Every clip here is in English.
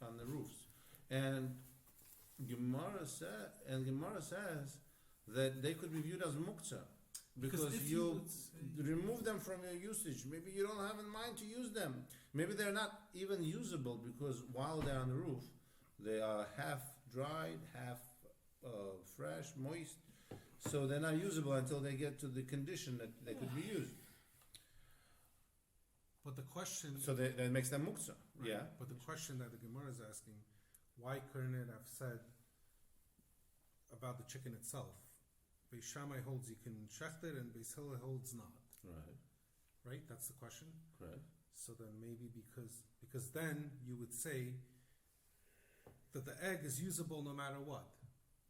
on the roofs. And Gemara says that they could be viewed as muktzah because you remove them from your usage. Maybe you don't have in mind to use them. Maybe they're not even usable because while they're on the roof, they are half dried, half fresh, moist. So they're not usable until they get to the condition that they could be used. But the question... So that makes them muktzah. Right. Yeah. But the question that the Gemara is asking, why couldn't it have said about the chicken itself? Beis Shammai holds you can shecht it, and Beis Hillel holds not. Right. Right? That's the question? Correct. So then maybe because then you would say that the egg is usable no matter what.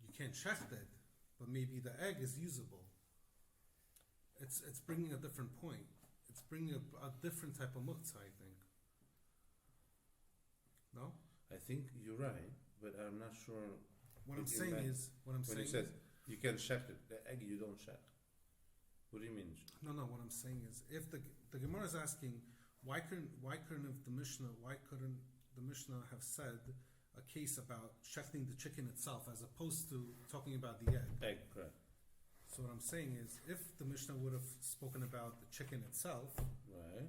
You can't shecht it, but maybe the egg is usable. It's bringing a different point. It's bringing a different type of muktzah, I think. No? I think you're right, but I'm not sure. What I'm saying is... When you said you can shecht it, the egg you don't shecht. What do you mean? No. What I'm saying is, if the Gemara is asking, why couldn't the Mishnah have said a case about shechting the chicken itself as opposed to talking about the egg? Egg, correct. So what I'm saying is, if the Mishnah would have spoken about the chicken itself, right,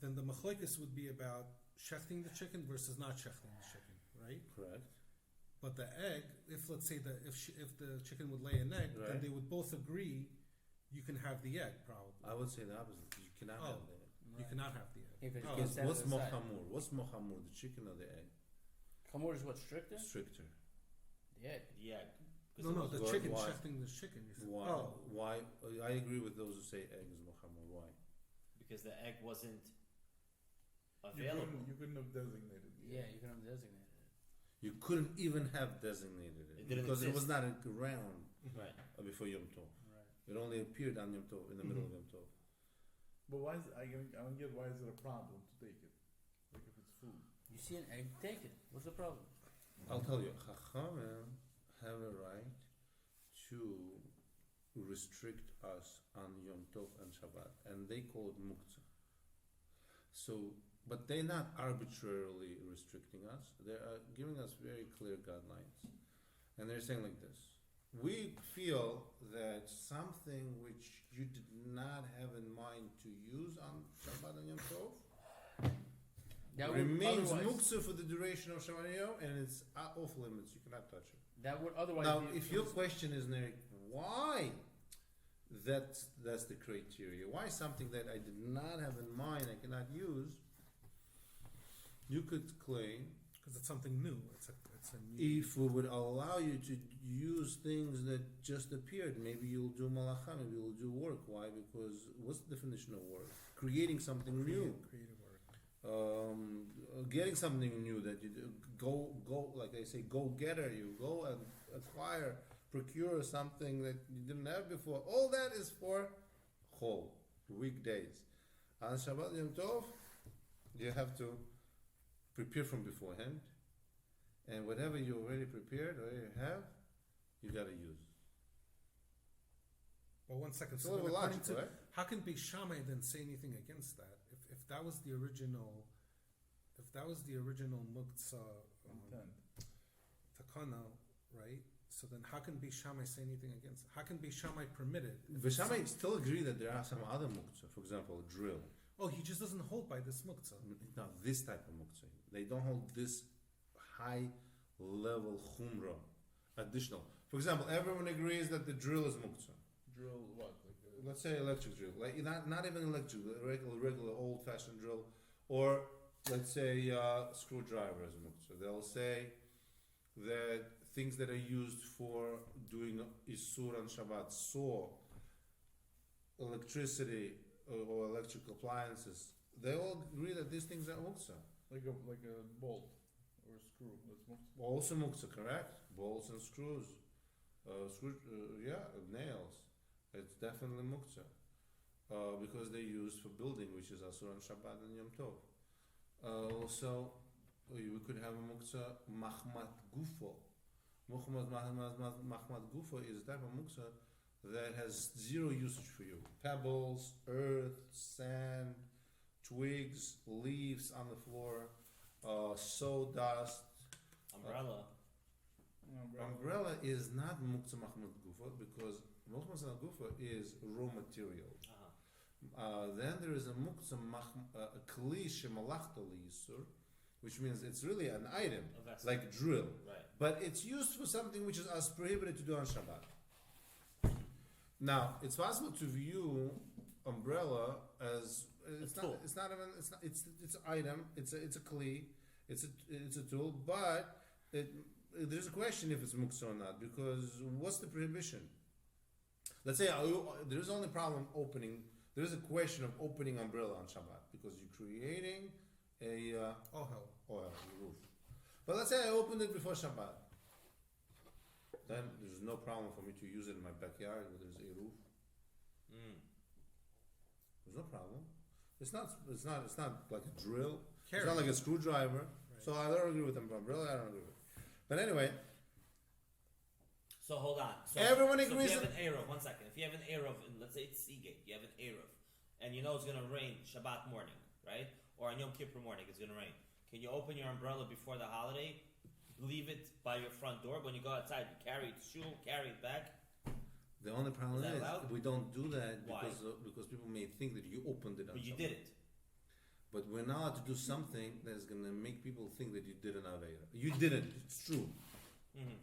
then the machlokes would be about shechting the chicken versus not shechting the chicken, right? Correct. But the egg, if let's say that if the chicken would lay an egg, right, then they would both agree you can have the egg, probably. I would say the opposite. You cannot have the egg. Right. You cannot have the egg. If it Because what's more chamur? What's more chamur, the chicken or the egg? Chamur is what, stricter? Stricter. The egg. Yeah. No, the chicken, why? shechting the chicken. Why? Oh. Why? I agree with those who say egg is more chamur. Why? Because the egg wasn't available. You couldn't have designated it. Yeah, you could have designated it. You couldn't even have designated it didn't because exist. it was not around Right. before Yom Tov. Right. It only appeared on Yom Tov, in the middle of Yom Tov. But why is I don't get why is it a problem to take it? Like if it's food. You see an egg, take it. What's the problem? I'll tell you, Chachamim have a right to restrict us on Yom Tov and Shabbat, and they call it muktzah. So, but they're not arbitrarily restricting us. They are giving us very clear guidelines, and they're saying like this: we feel that something which you did not have in mind to use on Shabbat and Yom Tov That remains would muktzah for the duration of Shabbat and Yom, and it's off limits. You cannot touch it. That would otherwise. Now, be if your question is, Nick, why that's the criteria, why something that I did not have in mind I cannot use, you could claim, Because it's something new. It's a new... if we would allow you to use things that just appeared, maybe you'll do malacha, maybe you'll do work. Why? Because what's the definition of work? Creating something new. Creative work. Getting something new that you do, go like they say, go getter. You go and acquire, procure something that you didn't have before. All that is for chol, weekdays. On Shabbat Yom Tov, you have to prepare from beforehand, and whatever you already prepared or you have, you got to use. But 1 second. It's So a then little according logical, to, right? how can Beis Shammai then say anything against that? If that was the original, muktzah Intent. takana, right? So then how can Beis Shammai say anything against it? How can Beis Shammai permit it? Beis Shammai still agree that there are some other muktzah, for example, a drill. Oh, he just doesn't hold by this muktzah. No, this type of muktzah. They don't hold this high level chumrah, additional. For example, everyone agrees that the drill is muktzah. Drill what? Like Let's say electric drill, like not even electric, regular old fashioned drill, or let's say screwdriver is muktzah. They'll say that things that are used for doing isur on Shabbat, saw, electricity or electric appliances, they all agree that these things are muktzah. like a bolt or a screw. That's most. Also muktzah, correct? Bolts and screws, nails. It's definitely muktzah because they're used for building, which is asur on Shabbat and Yom Tov. Also, we could have a muktzah mahmat gufo. Mahmat gufo is a type of muktzah that has zero usage for you. Pebbles, earth, sand, twigs, leaves on the floor, sawdust, Umbrella. Umbrella is not muktzah mahmud gufa because muktzah mahmud gufa is raw material. Then there is a muktzah kli shemalachta liyisur, which means it's really an item, A vessel. like drill, Right. but it's used for something which is as prohibited to do on Shabbat. Now, it's possible to view umbrella as it's tool. not. It's not even. It's an item. It's a kli. It's a tool, but there's a question if it's muktzah or not, because what's the prohibition? Let's say there is only problem opening. There is a question of opening umbrella on Shabbat because you're creating a oil roof. But let's say I opened it before Shabbat. Then there's no problem for me to use it in my backyard where there's a roof. There's no problem. It's not like a drill. It's not like a screwdriver. Right. So I don't agree with umbrella. I don't agree with it. But anyway, So hold on. So, Everyone so agrees if you have that- an Eruv, 1 second. If you have an Eruv, and let's say it's Seagate, you have an Eruv, and you know it's gonna rain Shabbat morning, right? Or on Yom Kippur morning, it's gonna rain. Can you open your umbrella before the holiday? Leave it by your front door. When you go outside, you carry it to shul, carry it back. the only problem Is that is allowed? we don't do that Why? because people may think that you opened it on But you Shabbat. did it. But we're not allowed to do something that is going to make people think that you did an Aveira. You didn't. It's true. Mm-hmm.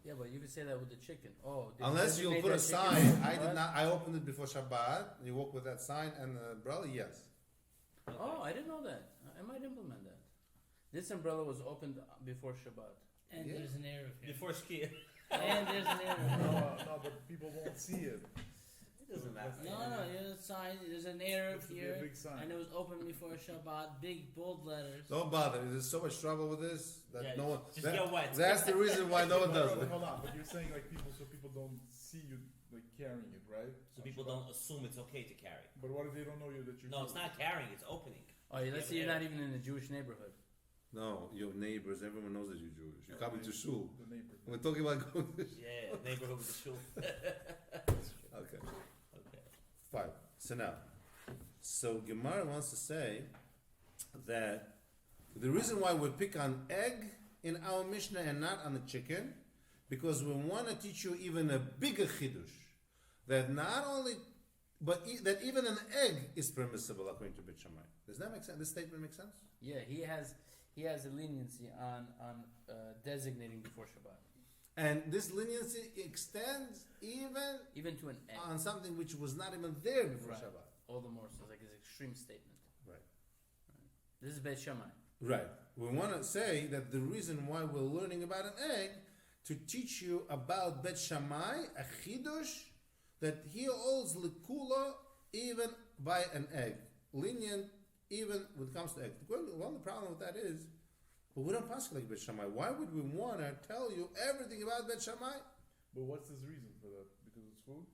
Yeah, but you could say that with the chicken. Oh, they Unless you'll designate put a that sign. chicken- I did What? not. I opened it before Shabbat. You walk with that sign and the umbrella. Yes. Oh, I didn't know that. I might implement that. This umbrella was opened before Shabbat. And Yeah. there's an Eruv here. Before Shkia. And there's an Eruv. No, but people won't see it. It doesn't matter. No, there's a sign. There's an Eruv It's a here. big sign. And it was open before Shabbat. Big bold letters. Don't bother. There's so much trouble with this that Yeah, no one. just that- get wet. That's the reason why no one does it. Hold on, but you're saying like people don't see you like carrying it, right? So people don't assume it's okay to carry. But what if they don't know you that you're? No, it's not carrying, it's opening. Oh, yeah, let's Yeah, say you're but not even in a Jewish neighborhood. No, your neighbors. Everyone knows that you're Jewish. You're coming to shul. The neighbor. We're talking about going to shul. Yeah, neighborhood with the shul. Okay. Okay. Fine. So Gemara wants to say that the reason why we pick on egg in our Mishnah and not on the chicken, because we want to teach you even a bigger chidush, that not only, but that even an egg is permissible according to Beit Shammai. Does that make sense? This statement make sense? Yeah, he has a leniency on designating before Shabbat, And this leniency extends even to an egg. on something which was not even there before Right. Shabbat. All the more so, it's like his extreme statement. Right. This is Beit Shammai. Right. We want to say that the reason why we're learning about an egg to teach you about Bet Shammai, a chidush, that he holds likula even by an egg, lenient even when it comes to egg. Well, the problem with that is, but we don't pass like Bet Shammai. Why would we want to tell you everything about Bet Shammai? But what's his reason for that? Because it's food.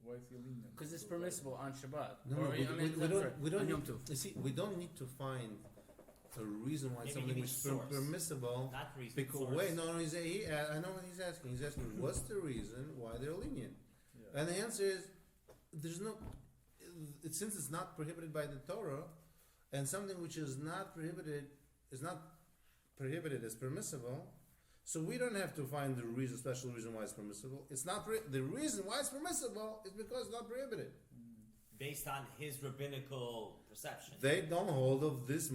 Why is he lenient? Because it's permissible on Shabbat. No, Or, we on don't. Yom Tov. You see, we don't need to find a reason why Maybe something give me is source. permissible. Not reason. Because source. wait, no, I know what he's asking. He's asking, what's the reason why they're lenient? Yeah. And the answer is, there's no. Since it's not prohibited by the Torah, and something which is not prohibited as permissible, so we don't have to find the special reason why it's permissible. It's not the reason why it's permissible is because it's not prohibited. Based on his rabbinical perception. They don't hold of this.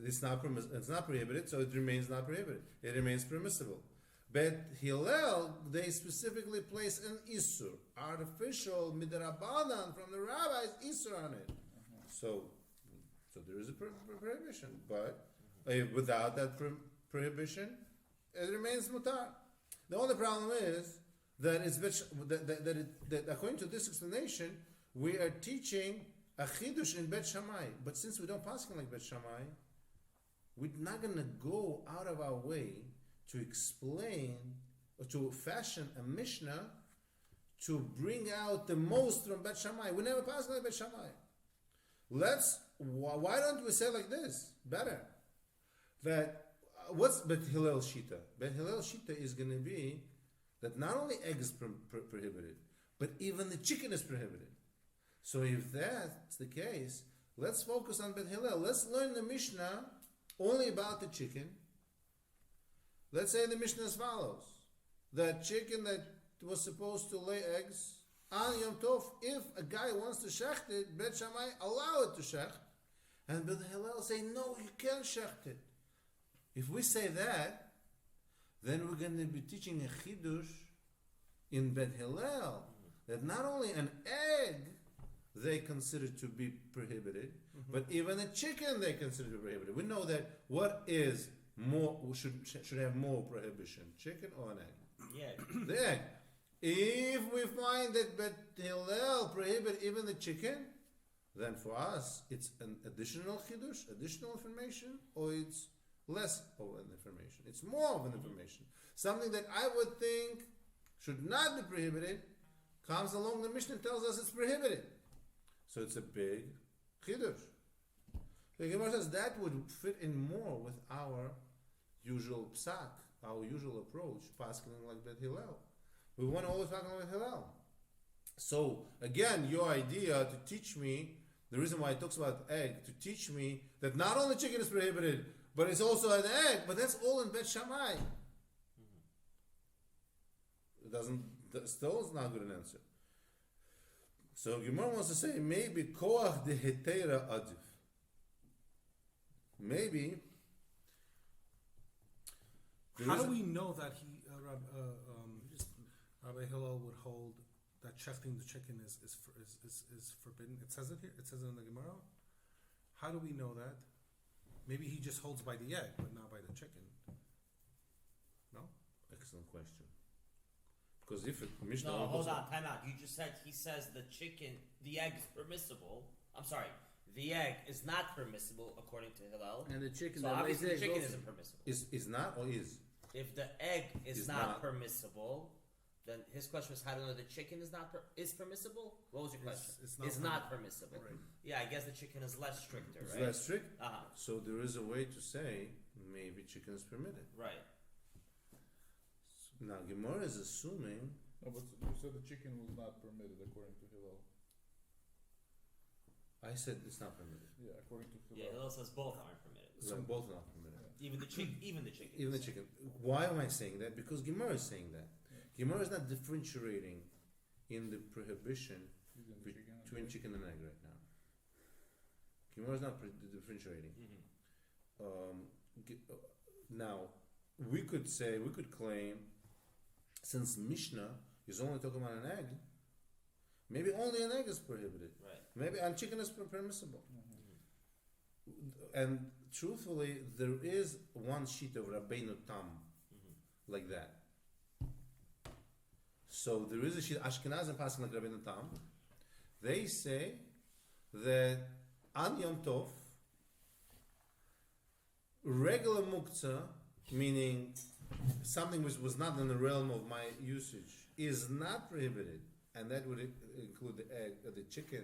It's not It's not prohibited, so it remains not prohibited. It remains permissible. But Hillel, they specifically place an isur, artificial midrabanan from the rabbis, isur on it. So there is a prohibition, but without that prohibition, it remains mutar. The only problem is that that according to this explanation, we are teaching a chidush in Bet Shammai, but since we don't pass like Bet Shammai, we're not going to go out of our way to explain or to fashion a Mishnah to bring out the most from Bet Shammai. We never pass like Bet Shammai. Why don't we say like this? Better. That what's Bet Hillel Shita? Bet Hillel Shita is going to be that not only egg is prohibited, but even the chicken is prohibited. So if that's the case, let's focus on Bet Hillel. Let's learn the Mishnah only about the chicken, Let's say the Mishnah as follows: that chicken that was supposed to lay eggs on Yom Tov, if a guy wants to shecht it, Bet Shammai allow it to shecht, and Bet Hillel say no, you can't shecht it. If we say that, then we're going to be teaching a chidush in Bet Hillel that not only an egg they consider to be prohibited, but even a chicken they consider to be prohibited. We know that what is more should have more prohibition, chicken or an egg? Yeah. The egg. If we find that Bet Hillel prohibit even the chicken, then for us it's an additional chidush, additional information, or it's less of an information. It's more of an information. Something that I would think should not be prohibited comes along. The Mishnah tells us it's prohibited. So it's a big chidush. The Gemara says that would fit in more with our usual psak, our usual approach, paskening like Bet Hillel. We want to always talk like Hillel. So again, your idea to teach me, the reason why it talks about egg, to teach me that not only chicken is prohibited, but it's also an egg, but that's all in Bet Shammai. It doesn't, still is not good an answer. So Gemara wants to say, maybe koach de hetera adif. Maybe. How do we know that Rabbi Hillel would hold that shechting the chicken is forbidden? It says it here. It says it in the Gemara. How do we know that? Maybe he just holds by the egg, but not by the chicken. No? Excellent question. Because if Mishnah No, hold on, time out. You just said he says the egg is permissible. I'm sorry, the egg is not permissible according to Hillel. And the chicken So that lays obviously the eggs chicken also. isn't permissible. is not or is? If the egg is Is not not. permissible, then his question was how to know the chicken is not is permissible? What was your question? It's not permissible. Right. Yeah, I guess the chicken is less stricter, It's right? less strict. Uh-huh. So there is a way to say maybe chicken is permitted. Right. Now Gemara is assuming. No, but you said the chicken was not permitted according to Hillel. I said it's not permitted. Yeah, according to Yeah, Hillel. Hillel says both aren't permitted. So both not permitted. Even the chicken. Even the chicken. Even the chicken. Why am I saying that? Because Gemara is saying that. Gemara is not differentiating in the prohibition Using the chicken. between chicken and egg right now. Gemara is not differentiating. Now, we could claim, since Mishnah is only talking about an egg, maybe only an egg is prohibited. Right. Maybe and chicken is permissible. And truthfully, there is one sheet of Rabbeinu Tam like that. So there is a sheet, Ashkenazim passing like Rabbeinu Tam. They say that on Yom Tov, regular muktzah, meaning something which was not in the realm of my usage, is not prohibited, and that would include the egg, the chicken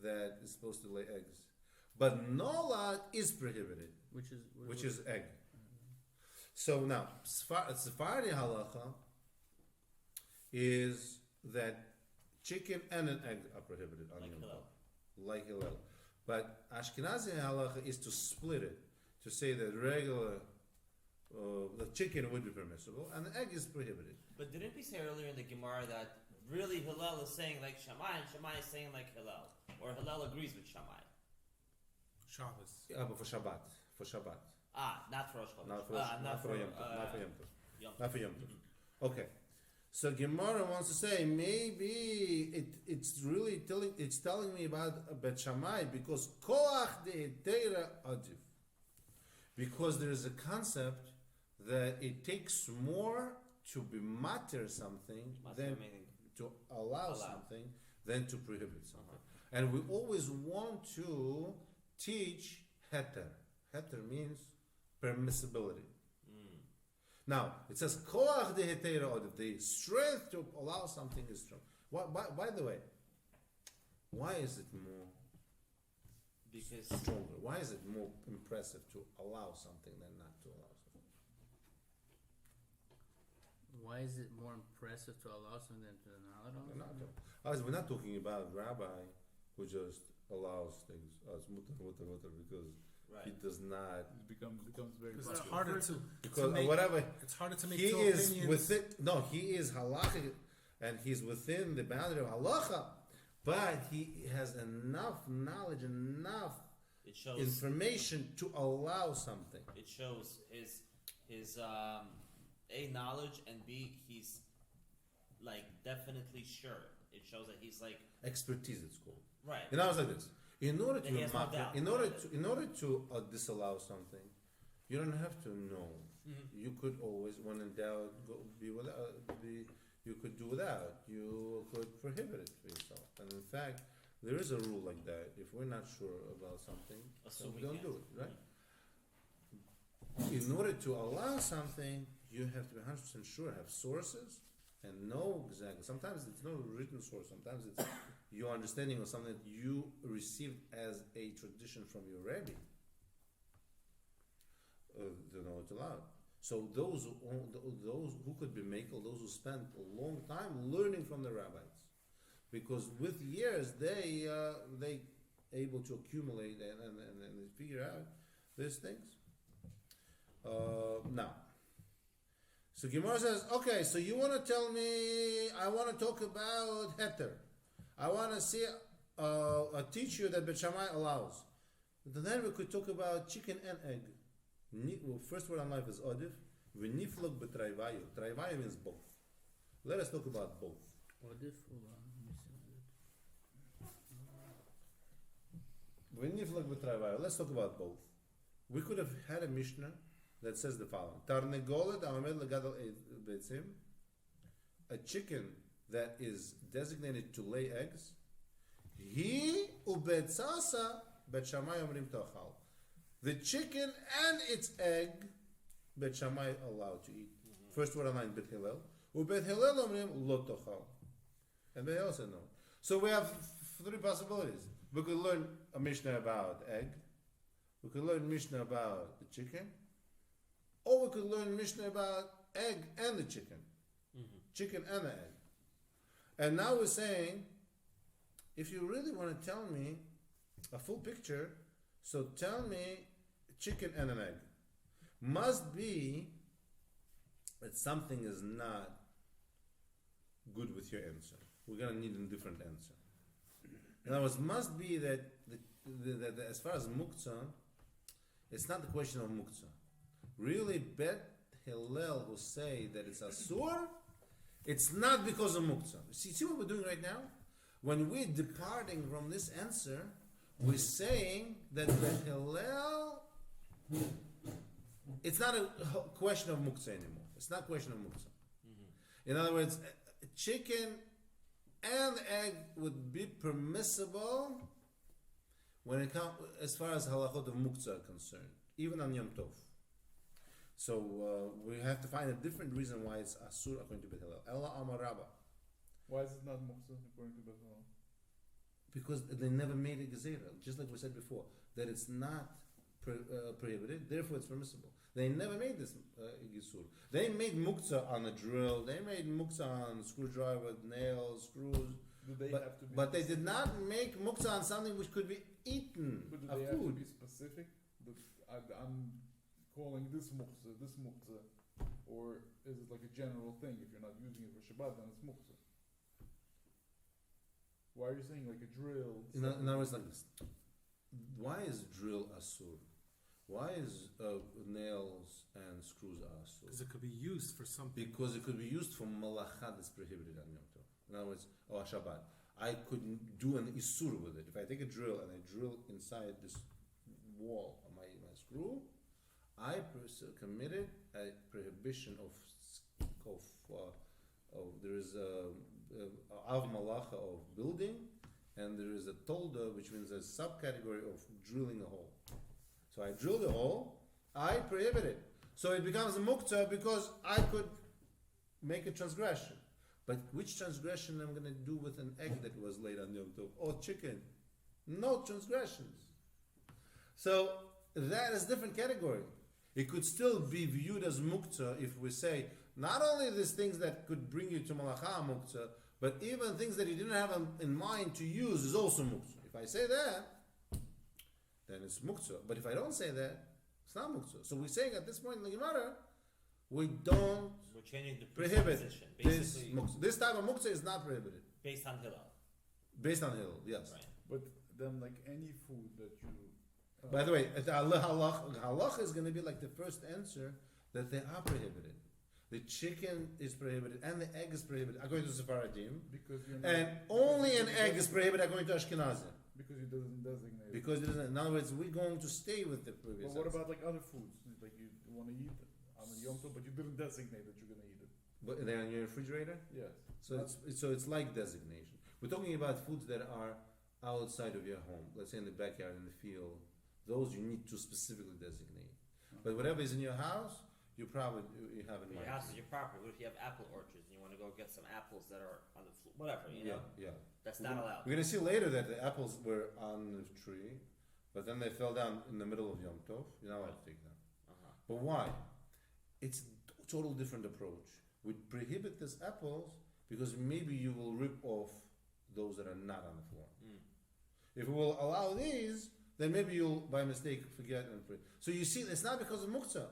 that is supposed to lay eggs. But nolad is prohibited, which is egg. So now, Sephardi halacha is that chicken and an egg are prohibited on Like Yom Hillel. Tov, like Hillel. But Ashkenazi halacha is to split it, to say that regular the chicken would be permissible and the egg is prohibited. But didn't we say earlier in the Gemara that really Hillel is saying like Shammai and Shammai is saying like Hillel, or Hillel agrees with Shammai? Shabbos. Yeah, but for Shabbat. Not for Rosh Chodesh. Not for Yom Tov. Not for Yom Tov. Yom Tov. Not for Yom Tov. Okay. So Gemara wants to say maybe it's really telling me about Bet Shammai because koach de teira adif. Because there is a concept that it takes more to be matter something than meaning to allow something than to prohibit something. And we always want to teach heter. Heter means permissibility. Now, it says, koach de hetera odif, the strength to allow something is strong. By the way, why is it more Because stronger? Why is it more impressive to allow something than not to allow something? Why is it more impressive to allow something than to not allow something? We're not talking about rabbi who just allows things as mutter because Right. He does not, It becomes very Because it's popular. harder to because make, whatever it's harder to make he two is opinions. within. No, he is halachic, and he's within the boundary of halacha. But he has enough knowledge, enough It shows. information to allow something. It shows his A, knowledge, and B, he's like definitely sure. It shows that he's like Expertise, it's called. right. And I was like this. In order That he has no to doubt in order to disallow something, you don't have to know. Mhm. You could always, when in doubt, be without. You could do without. You could prohibit it for yourself. And in fact, there is a rule like that. If we're not sure about something, Assume we don't can't. do it. Right? In order to allow something, you have to be 100% sure, have sources, and know exactly. Sometimes it's not a written source. Sometimes it's your understanding of something that you received as a tradition from your Rebbe. To know it's allowed. So those who could be makel, those who spent a long time learning from the rabbis, because with years they able to accumulate and figure out these things. Now, so Gemara says, okay, so you want to tell me, I want to talk about heter. I want to see, teach you that Bet Shammai allows. Then we could talk about chicken and egg. Well, first word on life is odif. V'niflog b'trayvayu. Trayvayu means both. Let us talk about both. What if? Hold on, let me see. V'niflog b'trayvayu. Let's talk about both. We could have had a Mishnah that says the following: Tarnegolet ha'omed legadol beitzim. A chicken that is designated to lay eggs. He ubetzasa bet Shammai omrim tochal. The chicken and its egg, Bet Shammai allowed to eat. First word on line, Bet Hillel. Bet Hillel omrim lo tochal. And they also know. So we have three possibilities. We could learn a Mishnah about egg. We could learn Mishnah about the chicken. Or we could learn Mishnah about egg and the chicken. Chicken and the egg. And now we're saying, if you really want to tell me a full picture, so tell me chicken and an egg. Must be that something is not good with your answer. We're going to need a different answer. In other words, must be that, that as far as muktzah, it's not the question of muktzah. Really, Bet Hillel who say that it's asur, it's not because of muktzah. See what we're doing right now? When we're departing from this answer, we're saying that Bet Hillel, it's not a question of muktzah anymore. It's not a question of muktzah. In other words, chicken and egg would be permissible when it comes as far as halachot of muktzah are concerned, even on Yom Tov. So we have to find a different reason why it's asur according to Bet Hillel. Ella Amar Rabba. Why is it not muktzah according to Bet Hillel? Because they never made a gezerah, just like we said before, that it's not prohibited, therefore it's permissible. They never made this gisur. They made muktzah on a drill, they made muktzah on screwdriver, nails, screws, Do they have to be but they did not make muktzah on something which could be eaten, But do a they have to food. be specific? I'm calling this muktzah, or is it like a general thing? If you're not using it for Shabbat, then it's muktzah. Why are you saying like a drill? In other words, like this. Why is drill asur? Why is nails and screws asur? Because it could be used for something. Because it could be used for malacha that's prohibited on Yom Tov. In other words, or Shabbat. I could do an isur with it. If I take a drill and I drill inside this wall of my screw, I committed a prohibition of there is a av malacha of building, and there is a tolda, which means a subcategory of drilling a hole. So I drilled a hole, I prohibit it. So it becomes a muktzah because I could make a transgression. But which transgression I'm going to do with an egg that was laid on Yom Tov? Or chicken? No transgressions. So that is a different category. It could still be viewed as muktzah if we say, not only these things that could bring you to malacha muktzah, but even things that you didn't have in mind to use is also muktzah. If I say that, then it's muktzah. But if I don't say that, it's not muktzah. So we're saying at this point in the Gemara, we don't We're changing the prohibit presupposition. this Basically, muktzah. This type of muktzah is not prohibited. based on Hillel. Based on Hillel, yes. Right. But then, like any food that you. By the way, the halach is going to be like the first answer that they are prohibited. The chicken is prohibited and the egg is prohibited according to Sephardim, Because you're not, and only an egg is prohibited according to Ashkenazim. because it doesn't designate. Because it isn't. In other words, we're going to stay with the previous. But what answer. about like other foods? Like you want to eat on the Yom Tov, but you didn't designate that you're gonna eat it. But they're in your refrigerator, Yes. so it's like designation. We're talking about foods that are outside of your home. Let's say in the backyard, in the field. Those you need to specifically designate. But whatever is in your house, you have in Your mind. house is your property. What if you have apple orchards and you want to go get some apples that are on the whatever, you know? Yeah. That's not allowed. We're gonna see later that the apples were on the tree, but then they fell down in the middle of Yom Tov. You're not allowed to take them. Uh-huh. But why? It's a total different approach. We prohibit these apples because maybe you will rip off those that are not on the floor. Mm. If we will allow these, then maybe you'll by mistake forget and pray. So you see, it's not because of muktzah,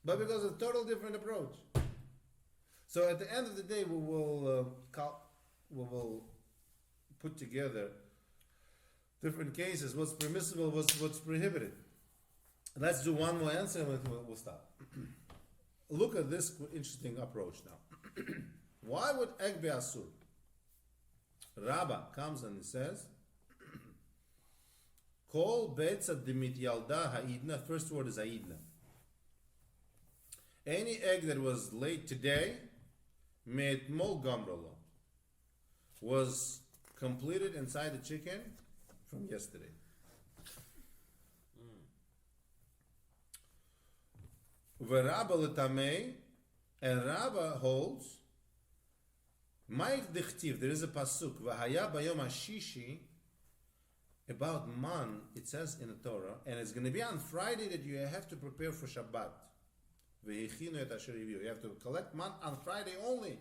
but because of a total different approach. So at the end of the day, we will put together different cases, what's permissible, what's prohibited. Let's do one more answer and we'll stop. Look at this interesting approach now. Why would egg be asur? Rabbah comes and he says, Kol betza demit yalda ha'idna. First word is ha'idna. Any egg that was laid today, me'etmol gamrolo, was completed inside the chicken from yesterday. V'Rabba l'tamei, and Rabbah holds, Ma'ik dichtiv, there is a pasuk, v'haya bayom hashishi, about man, it says in the Torah, and it's going to be on Friday that you have to prepare for Shabbat. V'hechinu et asher hiviu. You have to collect man on Friday only.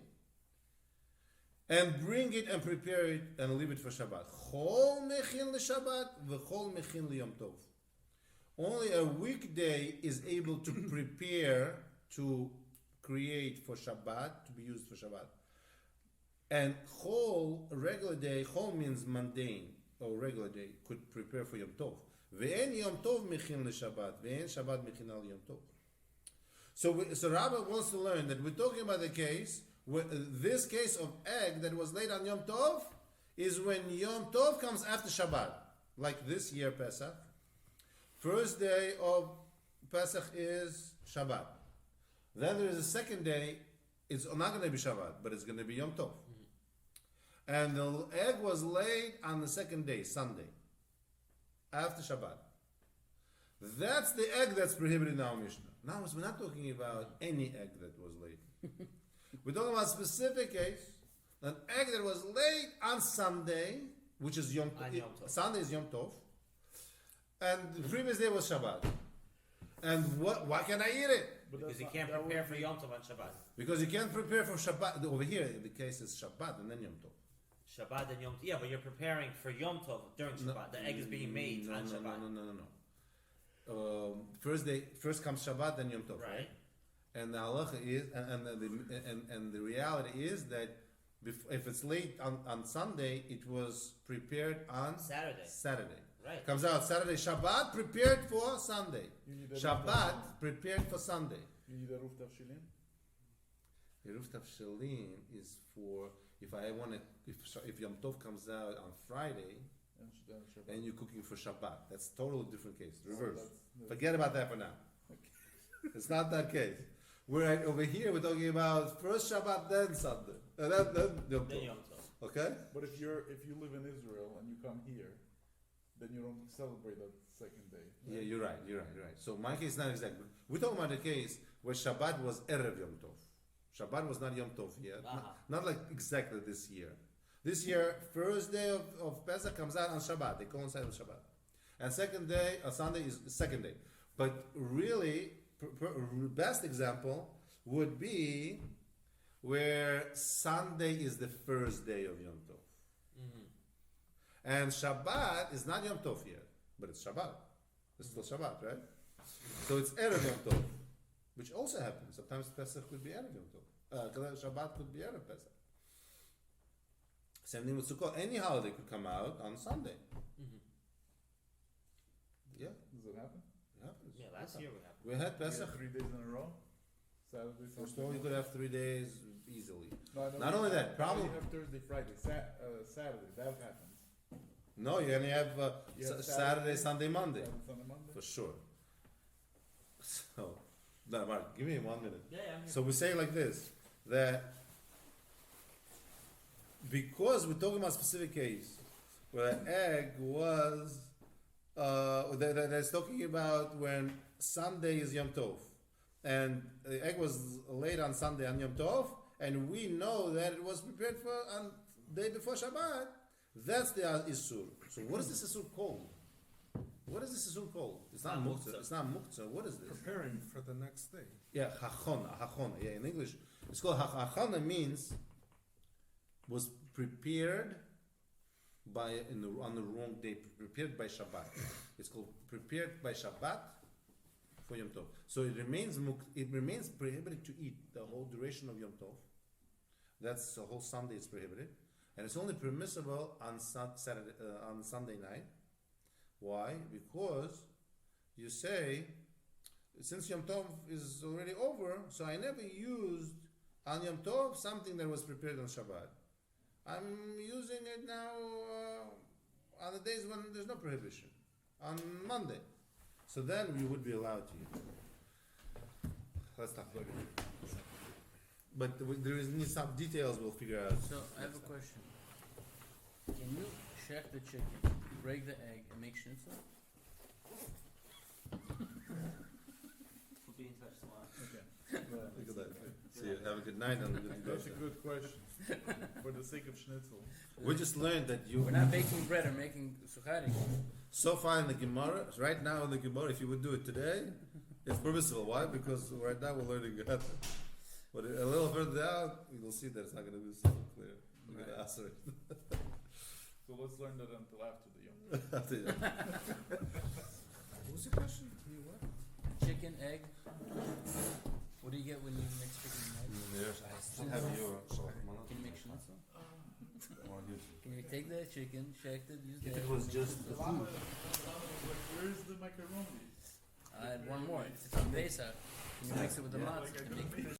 And bring it and prepare it and leave it for Shabbat. Chol mechin l'Shabbat, v'chol mechin l'Yom Tov. Only a weekday is able to prepare to create for Shabbat, to be used for Shabbat. And chol, regular day, chol means mundane, or regular day, could prepare for Yom Tov. Ve'en Yom Tov mechin l'Shabbat, ve'en Shabbat mechin al Yom Tov. So Rabbah wants to learn that we're talking about the case, this case of egg that was laid on Yom Tov, is when Yom Tov comes after Shabbat. Like this year Pesach. First day of Pesach is Shabbat. Then there is a second day, it's not going to be Shabbat, but it's going to be Yom Tov. And the egg was laid on the second day, Sunday, after Shabbat. That's the egg that's prohibited in our Mishnah. Now, we're not talking about any egg that was laid. We're talking about a specific case, an egg that was laid on Sunday, which is Yom Tov. Sunday is Yom Tov. And the previous day was Shabbat. And why can I eat it? Because you can't prepare for Yom Tov on Shabbat. Because you can't prepare for Shabbat. Over here, the case is Shabbat and then Yom Tov. Shabbat and Yom Tov. Yeah, but you're preparing for Yom Tov during Shabbat. The egg is being made on Shabbat. No. First comes Shabbat, then Yom Tov. Right. And the halacha is, and the reality is that if it's late on Sunday, it was prepared on Saturday. Right. Comes out Saturday, Shabbat prepared for Sunday. Shabbat prepared for Sunday. You need a roof tafshilin? The roof tafshilin is for if Yom Tov comes out on Friday and you're cooking for Shabbat. That's totally different case. Reverse. Forget about that for now. It's not that case. Over here we're talking about first Shabbat, then Sunday, then Yom Tov. Okay. But if you live in Israel and you come here, then you don't celebrate that second day. Right? Yeah, you're right. So my case is not exactly. We're talking about a case where Shabbat was Erev Yom Tov. Shabbat was not Yom Tov yet. Not like exactly this year. This year, first day of Pesach comes out on Shabbat. They coincide with Shabbat. And second day, Sunday is the second day. But really, best example would be where Sunday is the first day of Yom Tov. And Shabbat is not Yom Tov yet, but it's Shabbat. It's still Shabbat, right? So it's Erev Yom Tov, which also happens. Sometimes Pesach could be Erev Yom Tov. Shabbat could be Erev Pesach. Same thing with Sukkot. Any holiday could come out on Sunday. Yeah, Does it happen? it happens. Yeah, last year we happened. We had You Pesach. have 3 days in a row? Saturday, First Sunday? of all, you could have 3 days easily. No, Not only that, problem- You have Thursday, Friday, Saturday. That happens. No, you only have You have Saturday, Sunday, Monday. Saturday, Sunday, Monday. For sure. So, no, Mark, give me 1 minute. Yeah, I'm So we say like this, that because we're talking about a specific case where the egg was, that's talking about when Sunday is Yom Tov, and the egg was laid on Sunday on Yom Tov, and we know that it was prepared for on day before Shabbat. That's the Isur. So what is this Isur called? What is this Isur called? It's not Muktzah. It's not Muktzah. What is this? Preparing for the next day. Yeah, hachona. Yeah, in English, it's called hachona. Means was prepared by on the wrong day. Prepared by Shabbat. It's called prepared by Shabbat for Yom Tov. So it remains prohibited to eat the whole duration of Yom Tov. That's the whole Sunday is prohibited, and it's only permissible on Saturday on Sunday night. Why? Because you say, since Yom Tov is already over, so I never used on Yom Tov something that was prepared on Shabbat. I'm using it now on the days when there's no prohibition, on Monday. So then we would be allowed to use it. That's not good. But there is some details we'll figure out. So I have a question. Can you check the chicken, break the egg, and make schnitzel? We'll be in touch tomorrow. Okay. Look at that. See you. Have a good night. And That's a good question. For the sake of schnitzel. we just learned that you. We're not baking bread or making suchari. So far in the Gemara, right now in the Gemara, if you would do it today, it's permissible. Why? Because right now we're learning Gata. But a little further down, you'll see that it's not going to be so clear. We're going to Right. answer it. So let's learn that until after the Yom. After that. What was the question? You what? Chicken, egg. What do you get when you mix chicken and egg? Yes, I still have your. Can you make schnitzel? Can you take the chicken, check it, use the If egg, it was make just schnitzel? the food. Where's the macaroni? I had one more. It's on Pesach. Can you mix it with the Yeah, matzah like I and make could've it